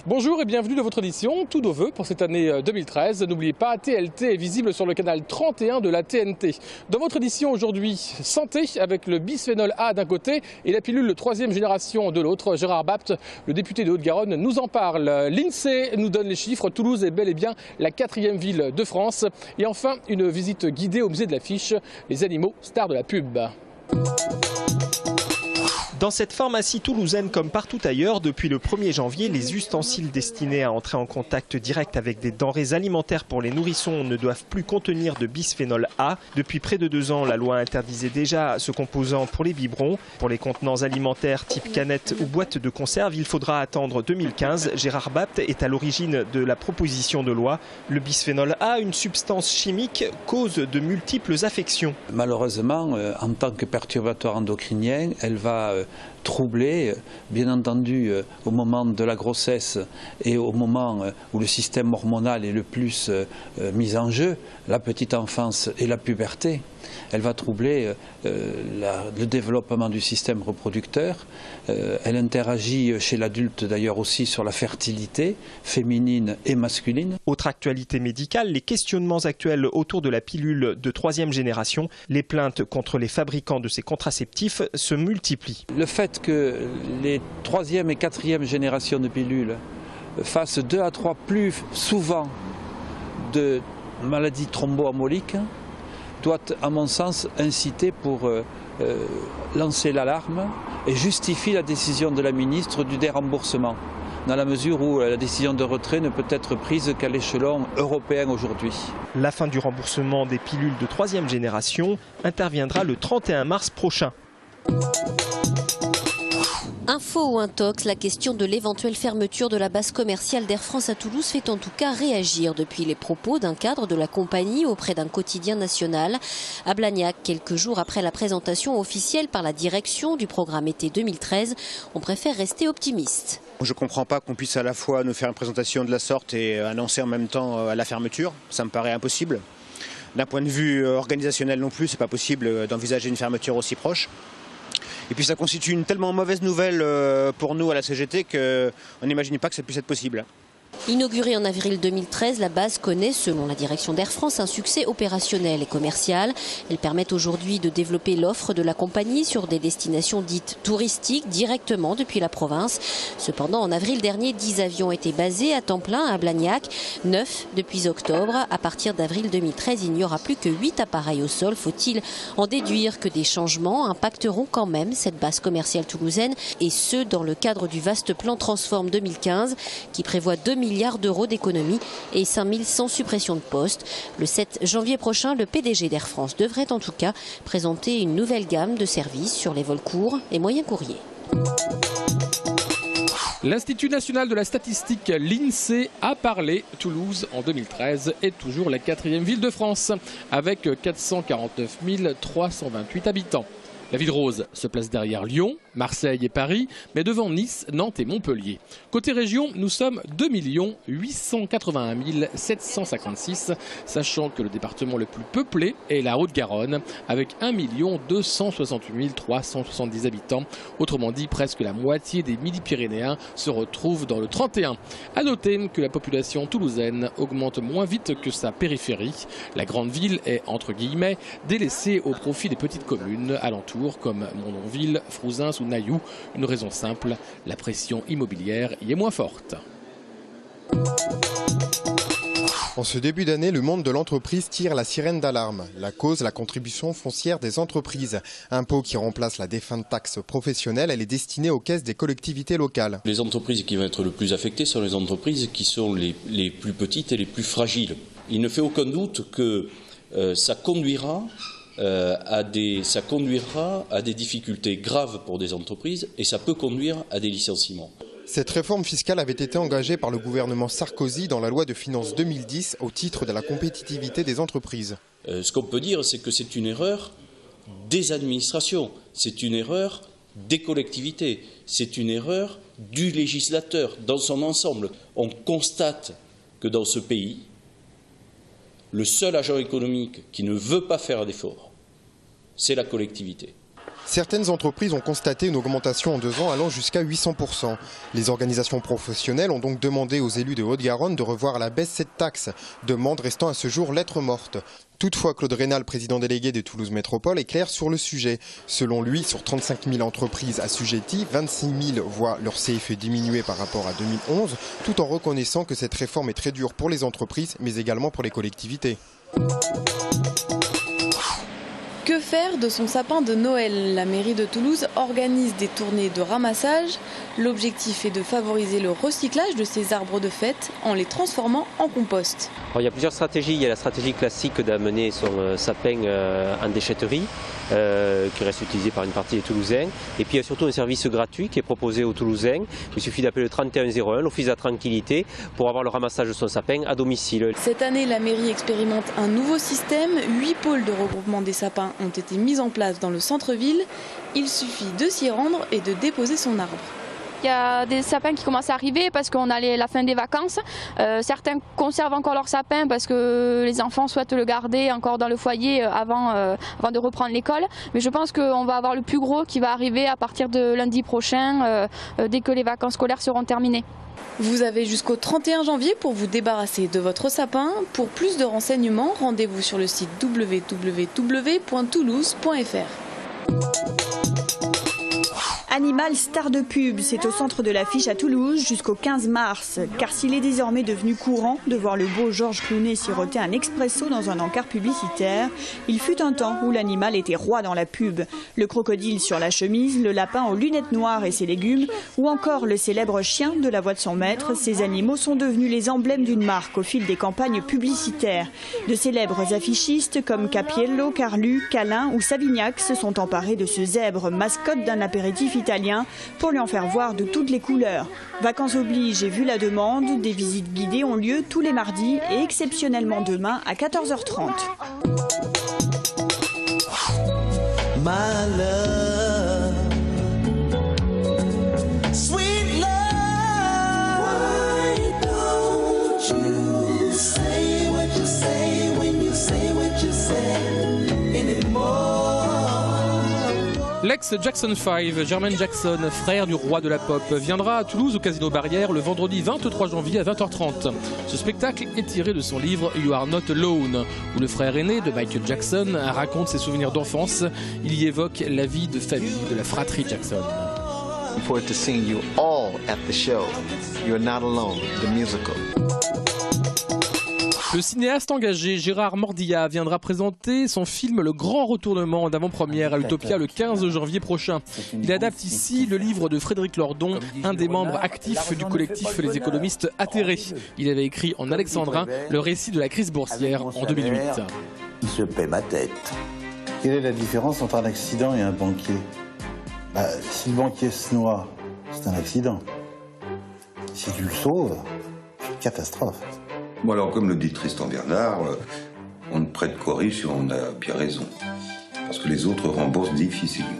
Bonjour et bienvenue dans votre édition, tous nos vœux pour cette année 2013. N'oubliez pas, TLT est visible sur le canal 31 de la TNT. Dans votre édition aujourd'hui, santé avec le bisphénol A d'un côté et la pilule 3e génération de l'autre. Gérard Bapt, le député de Haute-Garonne, nous en parle. L'INSEE nous donne les chiffres. Toulouse est bel et bien la 4e ville de France. Et enfin, une visite guidée au musée de l'affiche, les animaux stars de la pub. Dans cette pharmacie toulousaine comme partout ailleurs, depuis le 1er janvier, les ustensiles destinés à entrer en contact direct avec des denrées alimentaires pour les nourrissons ne doivent plus contenir de bisphénol A. Depuis près de 2 ans, la loi interdisait déjà ce composant pour les biberons. Pour les contenants alimentaires type canette ou boîte de conserve, il faudra attendre 2015. Gérard Bapt est à l'origine de la proposition de loi. Le bisphénol A, une substance chimique, cause de multiples affections. Malheureusement, en tant que perturbateur endocrinien, elle va troubler, bien entendu, au moment de la grossesse et au moment où le système hormonal est le plus mis en jeu, la petite enfance et la puberté. Elle va troubler le développement du système reproducteur. Elle interagit chez l'adulte d'ailleurs aussi sur la fertilité féminine et masculine. Autre actualité médicale, les questionnements actuels autour de la pilule de 3e génération. Les plaintes contre les fabricants de ces contraceptifs se multiplient. Le fait que les 3e et 4e générations de pilules fassent 2 à 3 plus souvent de maladies thromboemboliques doit, à mon sens, inciter pour lancer l'alarme et justifie la décision de la ministre du déremboursement, dans la mesure où la décision de retrait ne peut être prise qu'à l'échelon européen aujourd'hui. La fin du remboursement des pilules de 3e génération interviendra le 31 mars prochain. Info ou intox, la question de l'éventuelle fermeture de la base commerciale d'Air France à Toulouse fait en tout cas réagir depuis les propos d'un cadre de la compagnie auprès d'un quotidien national. À Blagnac, quelques jours après la présentation officielle par la direction du programme été 2013, on préfère rester optimiste. Je ne comprends pas qu'on puisse à la fois nous faire une présentation de la sorte et annoncer en même temps la fermeture. Ça me paraît impossible. D'un point de vue organisationnel non plus, ce n'est pas possible d'envisager une fermeture aussi proche. Et puis ça constitue une tellement mauvaise nouvelle pour nous à la CGT qu'on n'imagine pas que ça puisse être possible. Inaugurée en avril 2013, la base connaît, selon la direction d'Air France, un succès opérationnel et commercial. Elle permet aujourd'hui de développer l'offre de la compagnie sur des destinations dites touristiques directement depuis la province. Cependant, en avril dernier, 10 avions étaient basés à temps plein à Blagnac, 9 depuis octobre. À partir d'avril 2013, il n'y aura plus que 8 appareils au sol. Faut-il en déduire que des changements impacteront quand même cette base commerciale toulousaine, et ce, dans le cadre du vaste plan Transform 2015 qui prévoit 2 milliards d'euros d'économies et 5100 suppressions de postes. Le 7 janvier prochain, le PDG d'Air France devrait en tout cas présenter une nouvelle gamme de services sur les vols courts et moyens courriers. L'Institut national de la statistique, l'INSEE, a parlé. Toulouse, en 2013, est toujours la 4e ville de France, avec 449 328 habitants. La Ville Rose se place derrière Lyon, Marseille et Paris, mais devant Nice, Nantes et Montpellier. Côté région, nous sommes 2 881 756, sachant que le département le plus peuplé est la Haute-Garonne, avec 1 268 370 habitants. Autrement dit, presque la moitié des Midi-Pyrénéens se retrouvent dans le 31. A noter que la population toulousaine augmente moins vite que sa périphérie. La grande ville est, entre guillemets, délaissée au profit des petites communes alentours, comme Mondonville, Frouzins ou Nailloux. Une raison simple, la pression immobilière y est moins forte. En ce début d'année, le monde de l'entreprise tire la sirène d'alarme. La cause, la contribution foncière des entreprises. Impôt qui remplace la défunte taxe professionnelle, elle est destinée aux caisses des collectivités locales. Les entreprises qui vont être le plus affectées sont les entreprises qui sont les plus petites et les plus fragiles. Il ne fait aucun doute que ça conduira à des difficultés graves pour des entreprises et ça peut conduire à des licenciements. Cette réforme fiscale avait été engagée par le gouvernement Sarkozy dans la loi de finances 2010 au titre de la compétitivité des entreprises. Ce qu'on peut dire, c'est que c'est une erreur des administrations, c'est une erreur des collectivités, c'est une erreur du législateur dans son ensemble. On constate que dans ce pays, le seul agent économique qui ne veut pas faire d'efforts c'est la collectivité. Certaines entreprises ont constaté une augmentation en 2 ans allant jusqu'à 800%. Les organisations professionnelles ont donc demandé aux élus de Haute-Garonne de revoir à la baisse cette taxe, demande restant à ce jour lettre morte. Toutefois, Claude Rénal, président délégué de Toulouse Métropole, est clair sur le sujet. Selon lui, sur 35 000 entreprises assujetties, 26 000 voient leur CFE diminuer par rapport à 2011, tout en reconnaissant que cette réforme est très dure pour les entreprises, mais également pour les collectivités. Que faire de son sapin de Noël? La mairie de Toulouse organise des tournées de ramassage. L'objectif est de favoriser le recyclage de ces arbres de fête en les transformant en compost. Alors, il y a plusieurs stratégies. Il y a la stratégie classique d'amener son sapin en déchetterie, qui reste utilisé par une partie des Toulousains. Et puis il y a surtout un service gratuit qui est proposé aux Toulousains. Il suffit d'appeler le 3101, l'Office de la tranquillité, pour avoir le ramassage de son sapin à domicile. Cette année, la mairie expérimente un nouveau système. 8 pôles de regroupement des sapins ont été mis en place dans le centre-ville. Il suffit de s'y rendre et de déposer son arbre. Il y a des sapins qui commencent à arriver parce qu'on a la fin des vacances. Certains conservent encore leur sapin parce que les enfants souhaitent le garder encore dans le foyer avant de reprendre l'école. Mais je pense qu'on va avoir le plus gros qui va arriver à partir de lundi prochain, dès que les vacances scolaires seront terminées. Vous avez jusqu'au 31 janvier pour vous débarrasser de votre sapin. Pour plus de renseignements, rendez-vous sur le site www.toulouse.fr. Animal star de pub, c'est au centre de l'affiche à Toulouse jusqu'au 15 mars. Car s'il est désormais devenu courant de voir le beau Georges Clooney siroter un expresso dans un encart publicitaire, il fut un temps où l'animal était roi dans la pub. Le crocodile sur la chemise, le lapin aux lunettes noires et ses légumes, ou encore le célèbre chien de la voix de son maître, ces animaux sont devenus les emblèmes d'une marque au fil des campagnes publicitaires. De célèbres affichistes comme Capiello, Carlu, Calin ou Savignac se sont emparés de ce zèbre, mascotte d'un apéritif italien, pour lui en faire voir de toutes les couleurs. Vacances oblige et vu la demande, des visites guidées ont lieu tous les mardis et exceptionnellement demain à 14h30. My love, sweet love, why don't you say what you say when you say what you say anymore? L'ex-Jackson 5, Jermaine Jackson, frère du roi de la pop, viendra à Toulouse au Casino Barrière le vendredi 23 janvier à 20h30. Ce spectacle est tiré de son livre You Are Not Alone, où le frère aîné de Michael Jackson raconte ses souvenirs d'enfance. Il y évoque la vie de famille de la fratrie Jackson. For to sing you all at the show. You're Not Alone, the musical. Le cinéaste engagé Gérard Mordillat viendra présenter son film Le Grand Retournement en avant-première à Utopia le 15 janvier prochain. Il adapte ici le livre de Frédéric Lordon, un des membres actifs du collectif Les Économistes Atterrés. Il avait écrit en alexandrin le récit de la crise boursière en 2008. Il se paie ma tête. Quelle est la différence entre un accident et un banquier? Si le banquier se noie, c'est un accident. Si tu le sauves, c'est une catastrophe. Bon alors, comme le dit Tristan Bernard, on ne prête qu'au riche si on a bien raison. Parce que les autres remboursent difficilement.